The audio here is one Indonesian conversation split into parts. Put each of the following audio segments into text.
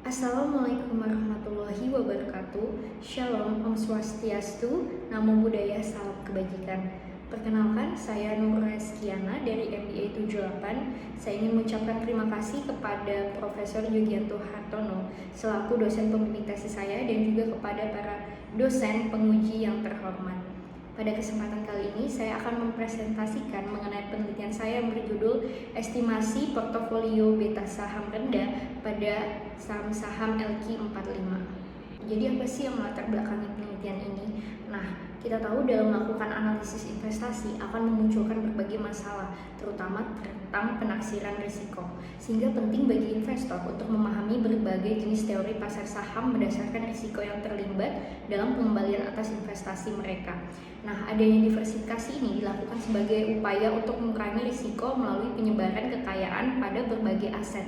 Assalamualaikum warahmatullahi wabarakatuh. Shalom, Om Swastiastu, Namo Buddhaya, salam kebajikan. Perkenalkan, saya Nur Reskiana dari MBA 78. Saya ingin mengucapkan terima kasih kepada Profesor Yogianto Hartono selaku dosen pembimbing tesis saya dan juga kepada para dosen penguji yang terhormat. Pada kesempatan kali ini, saya akan mempresentasikan mengenai penelitian saya yang berjudul Estimasi Portofolio Beta Saham Rendah pada Saham-saham LQ45. Jadi apa sih yang melatar belakangi penelitian ini? Nah, kita tahu dalam melakukan analisis investasi akan memunculkan berbagai masalah, terutama tentang penaksiran risiko. Sehingga penting bagi investor untuk memahami berbagai jenis teori pasar saham berdasarkan risiko yang terlibat dalam pengembalian atas investasi mereka. Nah, adanya diversifikasi ini dilakukan sebagai upaya untuk mengurangi risiko melalui penyebaran kekayaan pada berbagai aset.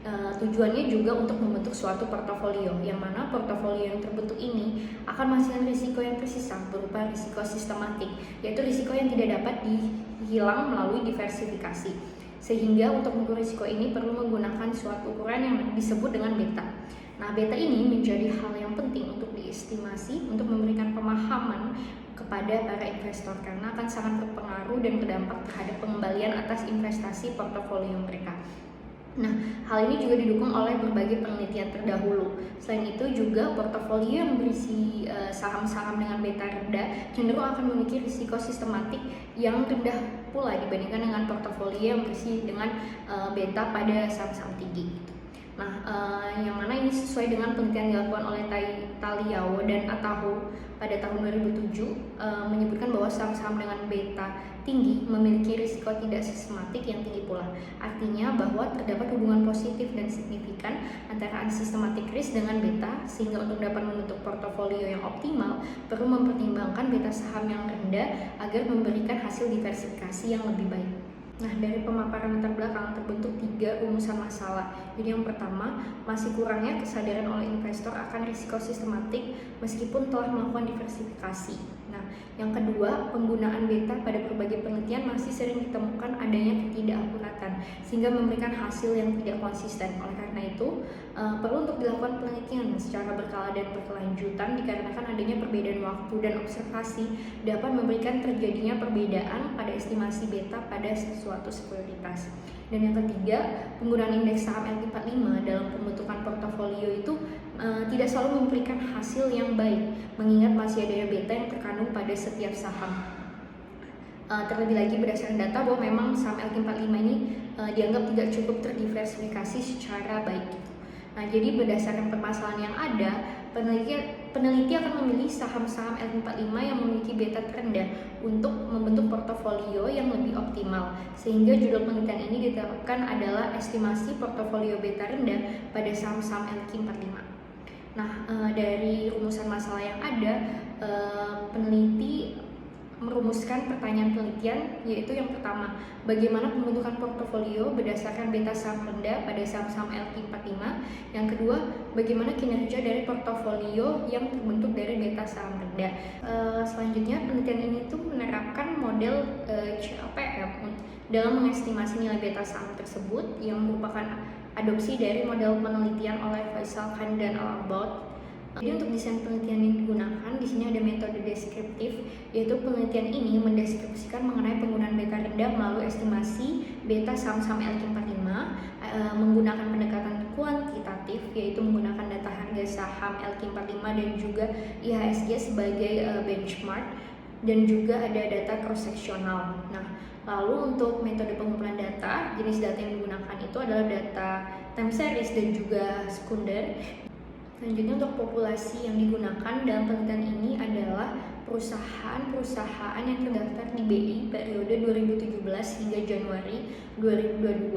Tujuannya juga untuk membentuk suatu portofolio, yang mana portofolio yang terbentuk ini akan menghasilkan risiko yang tersisa berupa risiko sistematik, yaitu risiko yang tidak dapat dihilang melalui diversifikasi. Sehingga untuk mengukur risiko ini perlu menggunakan suatu ukuran yang disebut dengan beta. Nah, beta ini menjadi hal yang penting untuk diestimasi untuk memberikan pemahaman kepada para investor karena akan sangat berpengaruh dan berdampak terhadap pengembalian atas investasi portofolio mereka. Nah, hal ini juga didukung oleh berbagai penelitian terdahulu. Selain itu juga portofolio yang berisi saham-saham dengan beta rendah cenderung akan memiliki risiko sistematik yang rendah pula dibandingkan dengan portofolio yang berisi dengan beta pada saham-saham tinggi. Nah, yang mana ini sesuai dengan penelitian dilakukan oleh Taliao dan Ataho pada tahun 2007 menyebutkan bahwa saham-saham dengan beta tinggi memiliki risiko tidak sistematik yang tinggi pula. Artinya bahwa terdapat hubungan positif dan signifikan antara unsystematic risk dengan beta, sehingga untuk dapat membentuk portofolio yang optimal perlu mempertimbangkan beta saham yang rendah agar memberikan hasil diversifikasi yang lebih baik. Nah, dari pemaparan latar belakang terbentuk 3 rumusan masalah. Jadi yang pertama, masih kurangnya kesadaran oleh investor akan risiko sistematik meskipun telah melakukan diversifikasi. Nah, yang kedua, penggunaan beta pada berbagai penelitian masih sering ditemukan adanya ketidakakuratan sehingga memberikan hasil yang tidak konsisten. Oleh karena itu, perlu untuk dilakukan penelitian secara berkala dan berkelanjutan dikarenakan adanya perbedaan waktu dan observasi dapat memberikan terjadinya perbedaan pada estimasi beta pada suatu sekuritas. Dan yang ketiga, penggunaan indeks saham LQ45 dalam pembentukan portofolio itu tidak selalu memberikan hasil yang baik, mengingat masih adanya beta yang terkandung pada setiap saham. Terlebih lagi berdasarkan data bahwa memang saham LQ45 ini dianggap tidak cukup terdiversifikasi secara baik. Nah, jadi berdasarkan permasalahan yang ada, peneliti akan memilih saham-saham LQ45 yang memiliki beta terendah untuk membentuk portofolio yang lebih optimal. Sehingga judul penelitian ini ditetapkan adalah estimasi portofolio beta rendah pada saham-saham LQ45. Nah, dari rumusan masalah yang ada, peneliti merumuskan pertanyaan penelitian, yaitu yang pertama, bagaimana pembentukan portofolio berdasarkan beta saham rendah pada saham-saham LQ45. Yang kedua, bagaimana kinerja dari portofolio yang terbentuk dari beta saham rendah. Selanjutnya, penelitian ini tuh menerapkan model CLPM dalam mengestimasi nilai beta saham tersebut yang merupakan adopsi dari model penelitian oleh Faisal Khan dan Al-Arbaud. Jadi untuk desain penelitian yang digunakan, di sini ada metode deskriptif, yaitu penelitian ini mendeskripsikan mengenai penggunaan beta rendah melalui estimasi beta saham-saham LQ45 menggunakan pendekatan kuantitatif, yaitu menggunakan data harga saham LQ45 dan juga IHSG sebagai benchmark, dan juga ada data cross-seksional. Nah, lalu untuk metode pengumpulan data, jenis data yang digunakan itu adalah data time series dan juga sekunder. Selanjutnya untuk populasi yang digunakan dalam penelitian ini adalah perusahaan-perusahaan yang terdaftar di BI periode 2017 hingga Januari 2022.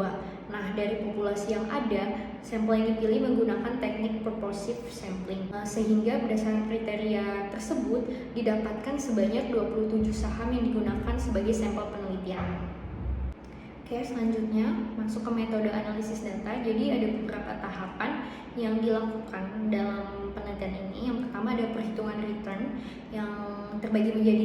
Nah, dari populasi yang ada, sampel yang dipilih menggunakan teknik purposive sampling, sehingga berdasarkan kriteria tersebut didapatkan sebanyak 27 saham yang digunakan sebagai sampel penelitian. Oke, selanjutnya masuk ke metode analisis data. Jadi ada beberapa tahapan yang dilakukan dalam penelitian ini. Yang pertama ada perhitungan return yang terbagi menjadi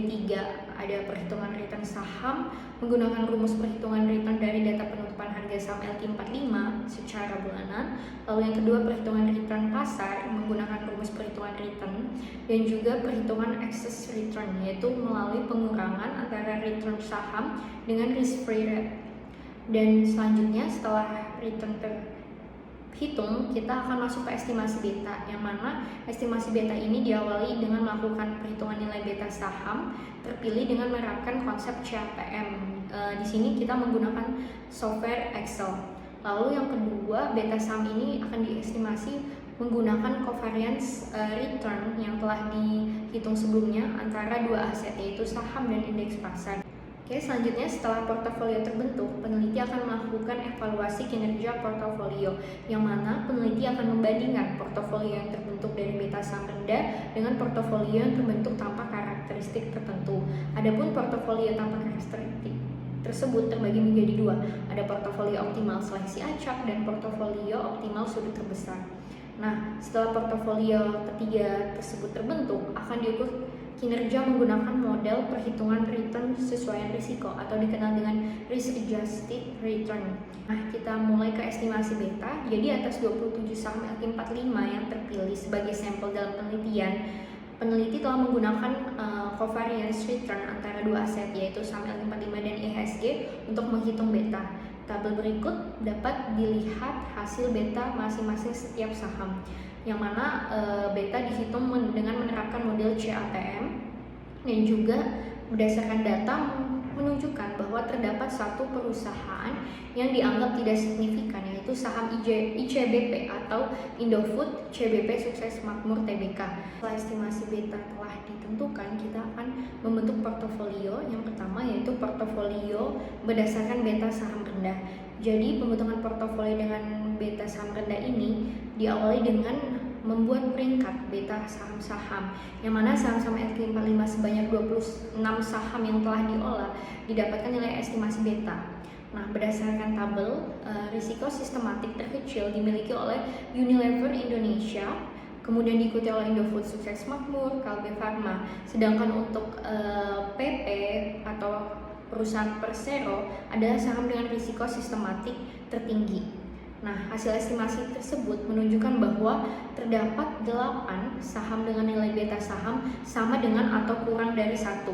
3. Ada perhitungan return saham menggunakan rumus perhitungan return dari data penutupan harga saham LQ45 secara bulanan. Lalu yang kedua perhitungan return pasar menggunakan rumus perhitungan return, dan juga perhitungan excess return, yaitu melalui pengurangan antara return saham dengan risk free rate. Dan selanjutnya setelah return terhitung, kita akan masuk ke estimasi beta, yang mana estimasi beta ini diawali dengan melakukan perhitungan nilai beta saham terpilih dengan menerapkan konsep CAPM. Di sini kita menggunakan software Excel. Lalu yang kedua, beta saham ini akan diestimasi menggunakan covariance return yang telah dihitung sebelumnya antara dua aset, yaitu saham dan indeks pasar. Oke, selanjutnya setelah portofolio terbentuk, peneliti akan melakukan evaluasi kinerja portofolio, yang mana peneliti akan membandingkan portofolio yang terbentuk dari beta saham rendah dengan portofolio yang terbentuk tanpa karakteristik tertentu. Adapun portofolio tanpa karakteristik tersebut terbagi menjadi 2. Ada portofolio optimal seleksi acak dan portofolio optimal sudut terbesar. Nah, setelah portofolio ketiga tersebut terbentuk, akan diukur kinerja menggunakan model perhitungan return sesuaian risiko atau dikenal dengan risk adjusted return. Nah, kita mulai ke estimasi beta. Jadi atas 27 saham LQ45 yang terpilih sebagai sampel dalam penelitian, peneliti telah menggunakan covariance return antara dua aset, yaitu saham LQ45 dan IHSG untuk menghitung beta. Tabel berikut dapat dilihat hasil beta masing-masing setiap saham, yang mana beta dihitung dengan menerapkan model CAPM, dan juga berdasarkan data menunjukkan bahwa terdapat satu perusahaan yang dianggap tidak signifikan, yaitu saham ICBP atau Indofood CBP Sukses Makmur Tbk. Setelah estimasi beta telah ditentukan, kita akan membentuk portofolio. Yang pertama yaitu portofolio berdasarkan beta saham rendah. Jadi pembentukan portofolio dengan beta saham rendah ini diawali dengan membuat peringkat beta saham-saham, yang mana saham-saham LQ45 sebanyak 26 saham yang telah diolah didapatkan nilai estimasi beta. Nah, berdasarkan tabel, risiko sistematik terkecil dimiliki oleh Unilever Indonesia, kemudian diikuti oleh Indofood Sukses Makmur, Kalbe Farma. Sedangkan untuk PP atau perusahaan Persero adalah saham dengan risiko sistematik tertinggi. Nah, hasil estimasi tersebut menunjukkan bahwa terdapat 8 saham dengan nilai beta saham sama dengan atau kurang dari 1.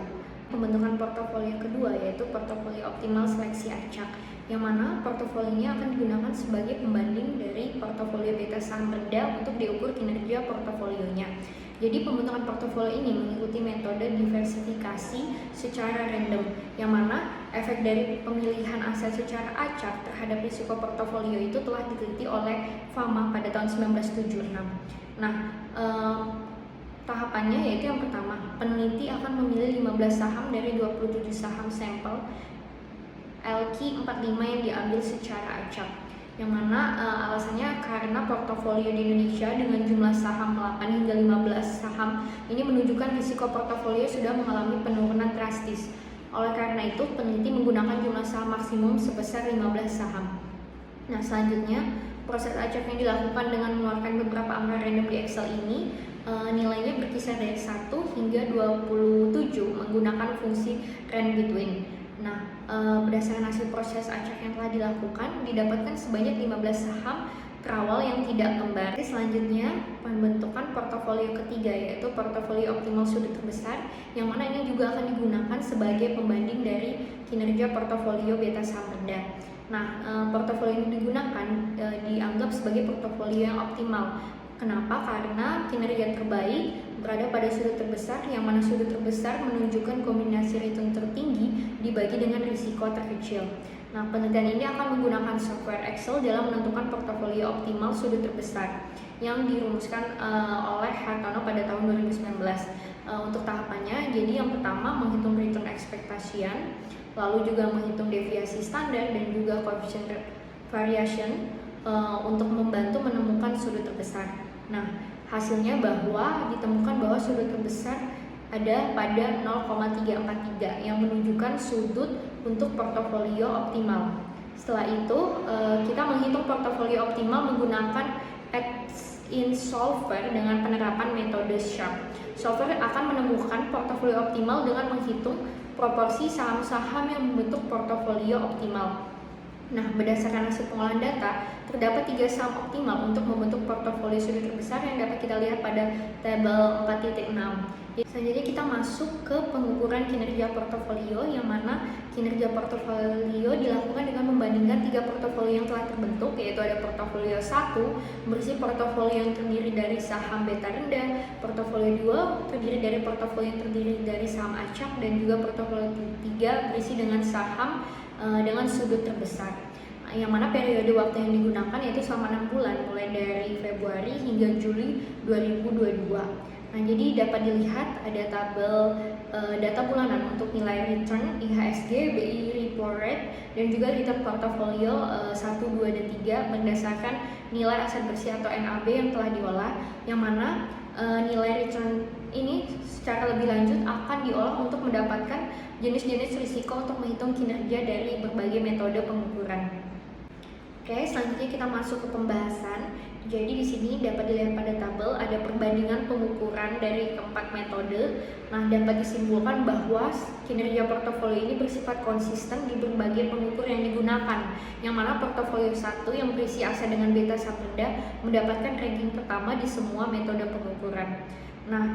Pembentukan portofolio kedua yaitu portofolio optimal seleksi acak, yang mana portofolionya akan digunakan sebagai pembanding dari portofolio beta saham rendah untuk diukur kinerja portofolionya. Jadi pembentukan portofolio ini mengikuti metode diversifikasi secara random, yang mana efek dari pemilihan aset secara acak terhadap risiko portofolio itu telah diteliti oleh Fama pada tahun 1976. Nah, tahapannya yaitu yang pertama, peneliti akan memilih 15 saham dari 27 saham sampel LQ45 yang diambil secara acak, yang mana alasannya karena portofolio di Indonesia dengan jumlah saham 8 hingga 15 saham ini menunjukkan risiko portofolio sudah mengalami penurunan drastis. Oleh karena itu, peneliti menggunakan jumlah saham maksimum sebesar 15 saham. Nah, selanjutnya proses acak yang dilakukan dengan mengeluarkan beberapa angka random di Excel ini nilainya berkisar dari 1 hingga 27 menggunakan fungsi range between. Nah, berdasarkan hasil proses acak yang telah dilakukan, didapatkan sebanyak 15 saham terawal yang tidak kembar. Selanjutnya, pembentukan portofolio ketiga yaitu portofolio optimal sudut terbesar, yang mana ini juga akan digunakan sebagai pembanding dari kinerja portofolio beta saham rendah. Nah, portofolio yang digunakan dianggap sebagai portofolio yang optimal. Kenapa? Karena kinerja terbaik berada pada sudut terbesar, yang mana sudut terbesar menunjukkan kombinasi return tertinggi dibagi dengan risiko terkecil. Nah, penelitian ini akan menggunakan software Excel dalam menentukan portofolio optimal sudut terbesar yang dirumuskan oleh Hartono pada tahun 2019. Untuk tahapannya, jadi yang pertama menghitung return expectation, lalu juga menghitung deviasi standar dan juga coefficient variation untuk membantu menemukan sudut terbesar. Nah, hasilnya bahwa ditemukan bahwa sudut terbesar ada pada 0,343 yang menunjukkan sudut untuk portofolio optimal. Setelah itu kita menghitung portofolio optimal menggunakan X-in Solver dengan penerapan metode Sharpe. Solver akan menemukan portofolio optimal dengan menghitung proporsi saham-saham yang membentuk portofolio optimal. Nah, berdasarkan hasil pengolahan data, terdapat 3 saham optimal untuk membentuk portofolio sudut terbesar yang dapat kita lihat pada tabel 4.6. Selanjutnya kita masuk ke pengukuran kinerja portofolio, yang mana kinerja portofolio dilakukan dengan membandingkan 3 portofolio yang telah terbentuk, yaitu ada portofolio 1 berisi portofolio yang terdiri dari saham beta rendah, portofolio 2 terdiri dari portofolio yang terdiri dari saham acak, dan juga portofolio 3 berisi dengan saham dengan sudut terbesar, yang mana periode waktu yang digunakan yaitu selama 6 bulan mulai dari Februari hingga Juli 2022. Nah, jadi dapat dilihat ada tabel data bulanan untuk nilai return IHSG, BI report rate, dan juga return portofolio 1, 2, dan 3 berdasarkan nilai aset bersih atau NAB yang telah diolah, yang mana nilai return ini secara lebih lanjut akan diolah untuk mendapatkan jenis-jenis risiko untuk menghitung kinerja dari berbagai metode pengukuran. Oke, selanjutnya kita masuk ke pembahasan. Jadi di sini dapat dilihat pada tabel ada perbandingan pengukuran dari keempat metode. Nah, dapat disimpulkan bahwa kinerja portofolio ini bersifat konsisten di berbagai pengukur yang digunakan. Yang mana portofolio 1 yang berisi aset dengan beta saham rendah mendapatkan ranking pertama di semua metode pengukuran. Nah,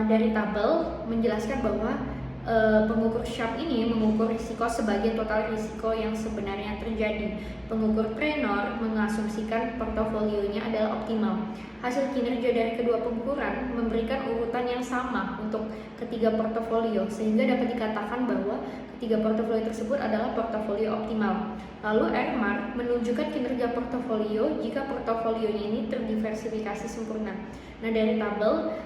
dari tabel menjelaskan bahwa pengukur Sharpe ini mengukur risiko sebagai total risiko yang sebenarnya terjadi. Pengukur Trenor mengasumsikan portofolionya adalah optimal. Hasil kinerja dari kedua pengukuran memberikan urutan yang sama untuk ketiga portofolio, sehingga dapat dikatakan bahwa ketiga portofolio tersebut adalah portofolio optimal. Lalu Ermar menunjukkan kinerja portofolio jika portofolionya ini terdiversifikasi sempurna. Nah, dari tabel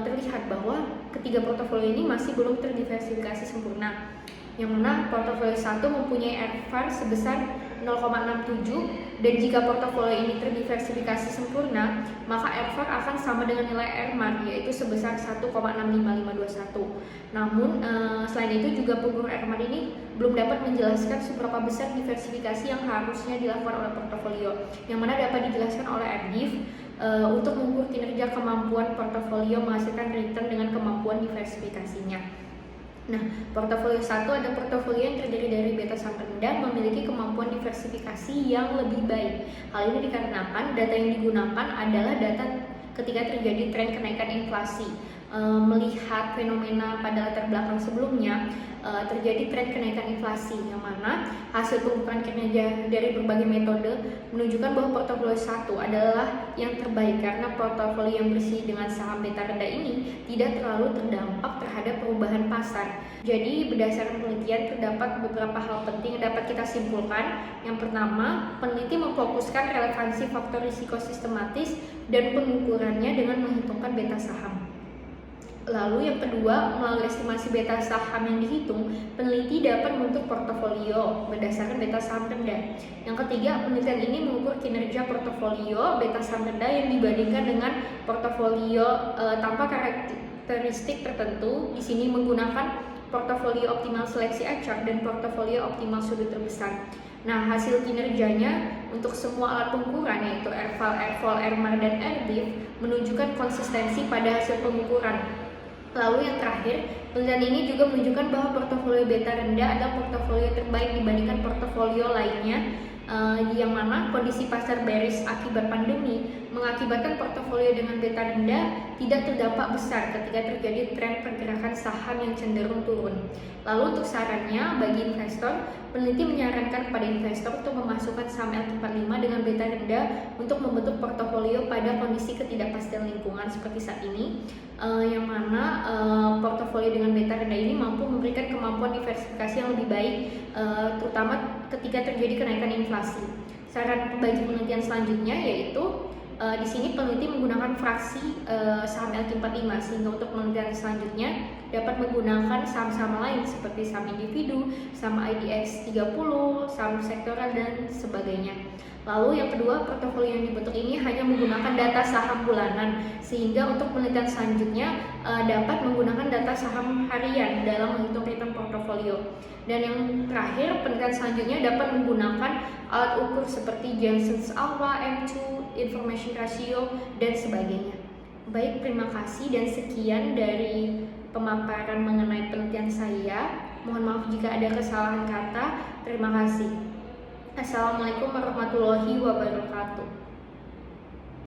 terlihat bahwa ketiga portofolio ini masih belum terdiversifikasi sempurna, yang mana portofolio 1 mempunyai RVAR sebesar 0,67, dan jika portofolio ini terdiversifikasi sempurna, maka RVAR akan sama dengan nilai Ermar, yaitu sebesar 1,65521. Namun selain itu juga pengukur Ermar ini belum dapat menjelaskan seberapa besar diversifikasi yang harusnya dilakukan oleh portofolio, yang mana dapat dijelaskan oleh Erdif untuk mengukur kinerja kemampuan portofolio menghasilkan return dengan kemampuan diversifikasinya. Nah, portofolio 1 ada portofolio yang terdiri dari beta saham rendah memiliki kemampuan diversifikasi yang lebih baik. Hal ini dikarenakan data yang digunakan adalah data ketika terjadi tren kenaikan inflasi. Melihat fenomena pada latar belakang sebelumnya, terjadi tren kenaikan inflasi, yang mana hasil pengukuran kinerja dari berbagai metode menunjukkan bahwa portofolio 1 adalah yang terbaik karena portofolio yang berisi dengan saham beta rendah ini tidak terlalu terdampak terhadap perubahan pasar. Jadi berdasarkan penelitian terdapat beberapa hal penting yang dapat kita simpulkan. Yang pertama, peneliti memfokuskan relevansi faktor risiko sistematis dan pengukurannya dengan menghitungkan beta saham. Lalu yang kedua, melalui estimasi beta saham yang dihitung, peneliti dapat membentuk portofolio berdasarkan beta saham rendah. Yang ketiga, penelitian ini mengukur kinerja portofolio beta saham rendah yang dibandingkan dengan portofolio tanpa karakteristik tertentu. Di sini menggunakan portofolio optimal seleksi acak dan portofolio optimal sudut terbesar. Nah, hasil kinerjanya untuk semua alat pengukuran yaitu Erval, Ervol, Ermar, dan Erdif menunjukkan konsistensi pada hasil pengukuran. Lalu yang terakhir, penelitian ini juga menunjukkan bahwa portofolio beta rendah adalah portofolio terbaik dibandingkan portofolio lainnya, yang mana kondisi pasar bearish akibat pandemi mengakibatkan portofolio dengan beta rendah tidak terdampak besar ketika terjadi tren pergerakan saham yang cenderung turun. Lalu untuk sarannya bagi investor, peneliti menyarankan kepada investor untuk memasukkan saham LQ45 dengan beta rendah untuk membentuk portofolio pada kondisi ketidakpastian lingkungan seperti saat ini, yang mana portofolio dengan beta rendah ini mampu memberikan kemampuan diversifikasi yang lebih baik, terutama ketika terjadi kenaikan inflasi. Saran bagi penelitian selanjutnya yaitu di sini peneliti menggunakan fraksi saham LQ45, sehingga untuk penelitian selanjutnya dapat menggunakan saham-saham lain seperti saham individu, saham IDX 30, saham sektoral, dan sebagainya. Lalu yang kedua, portofolio yang dibentuk ini hanya menggunakan data saham bulanan, sehingga untuk penelitian selanjutnya dapat menggunakan data saham harian dalam menghitung return portofolio. Dan yang terakhir, penelitian selanjutnya dapat menggunakan alat ukur seperti Johnson's Alpha, M2, information ratio, dan sebagainya. Baik, terima kasih dan sekian dari pemaparan mengenai penelitian saya. Mohon maaf jika ada kesalahan kata. Terima kasih. Assalamualaikum warahmatullahi wabarakatuh.